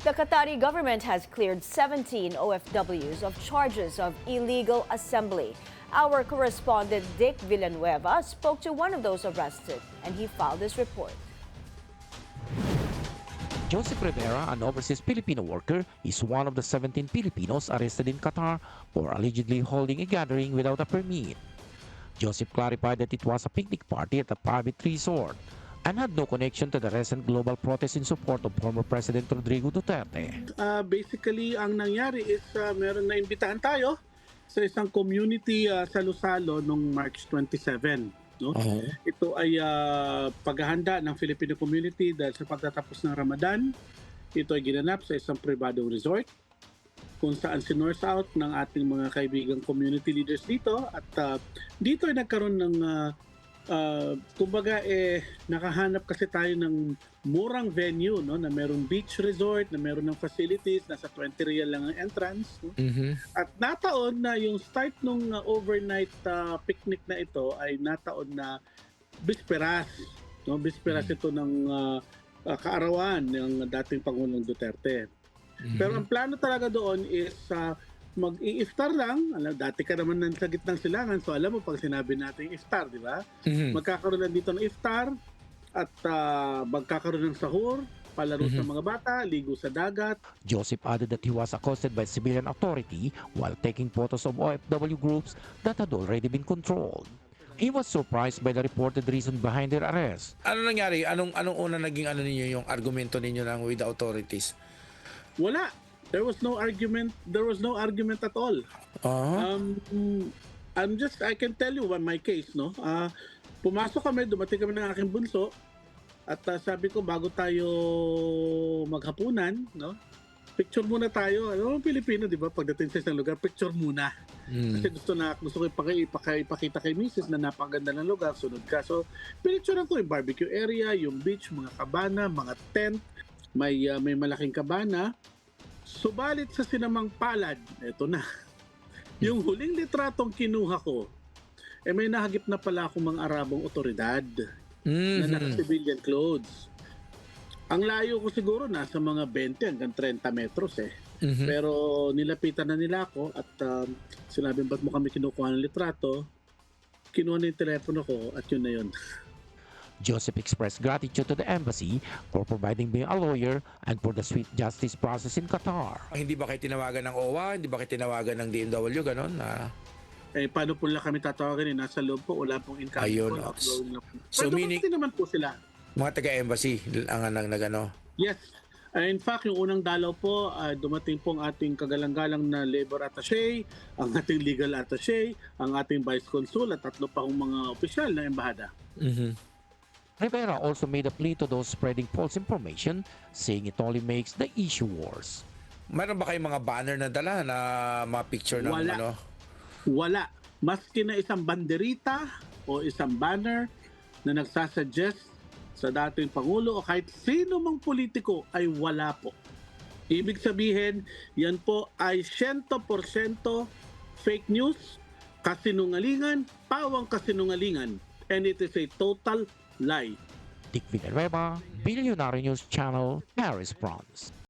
The Qatari government has cleared 17 OFWs of charges of illegal assembly. Our correspondent Dick Villanueva spoke to one of those arrested and he filed this report. Joseph Rivera, an overseas Filipino worker, is one of the 17 Filipinos arrested in Qatar for allegedly holding a gathering without a permit. Joseph clarified that it was a picnic party at a private resort and had no connection to the recent global protest in support of former President Rodrigo Duterte. Basically, ang nangyari is meron na imbitahan tayo sa isang community sa Lusalo noong March 27. No? Ito ay paghahanda ng Filipino community dahil sa pagtatapos ng Ramadan. Ito ay ginanap sa isang pribadong resort kung saan sinurse out ng ating mga kaibigang community leaders dito at dito ay nagkaroon ng kumbaga nakahanap kasi tayo ng murang venue, no, na merong beach resort, na meron ng facilities, nasa 20 real lang ang entrance, no? At nataon na yung start nung overnight picnic na ito ay nataon na bisperas, no, bisperas ito ng kaarawan ng dating Pangulong Duterte. Pero ang plano talaga doon is mag-i-iftar lang. Dati ka naman sa gitnang silangan, so alam mo pag sinabi natin iftar, di ba? Magkakaroon lang dito ng iftar at magkakaroon ng sahur, palaro sa mga bata, ligo sa dagat. Joseph added that he was accosted by civilian authority while taking photos of OFW groups that had already been controlled. He was surprised by the reported reason behind their arrest. Ano nangyari? Anong una naging ninyo, yung argumento ninyo ng with the authorities? Wala. There was no argument. There was no argument at all. I can tell you my case, no? Pumasok kami, dumating kami ng aking bunso at sabi ko bago tayo maghapunan, no? Picture muna tayo. Ano, Pilipino, di ba? Pagdating sa isang lugar, picture muna. Kasi gusto ko ipakita kay Mrs. na napakaganda ng lugar, sunod ka. So, pinicturean ko yung barbecue area, yung beach, mga kabana, mga tent, may malaking kabana. Subalit sa sinamang palad, eto na. Yung huling litratong kinuha ko, may nahagip na pala akong mga Arabong otoridad na naka-civilian clothes. Ang layo ko siguro nasa mga 20 hanggang 30 metros Pero nilapitan na nila ako at sinabi, ba't mo kami kinukuha ng litrato? Kinuha na yung telepono ko at yun na yun. Joseph expressed gratitude to the embassy for providing being a lawyer and for the swift justice process in Qatar. Hindi ba kayo tinawagan ng OWA? Hindi ba kayo tinawagan ng DMW? Ganon? Paano po lang kami tatawagan? Nasa loob po, wala pong incoming Ayun. call. So, pero meaning, naman po sila. mga taga-embassy ang nagano? Yes. In fact, yung unang dalaw po, dumating po ang ating kagalang-galang na labor attaché, ang ating legal attaché, ang ating vice consul at tatlo pa akong mga opisyal ng embahada. Rivera also made a plea to those spreading false information, saying it only makes the issue worse. Meron ba kayong mga banner na dala na mga picture ng Wala. Wala. Maski na isang banderita o isang banner na nagsasuggest sa dating Pangulo o kahit sino mang politiko ay wala po. Ibig sabihin, yan po ay 100% fake news, kasinungalingan, pawang kasinungalingan, and it is a total lie. Dick Villanueva, Billionaire News Channel, Paris, France.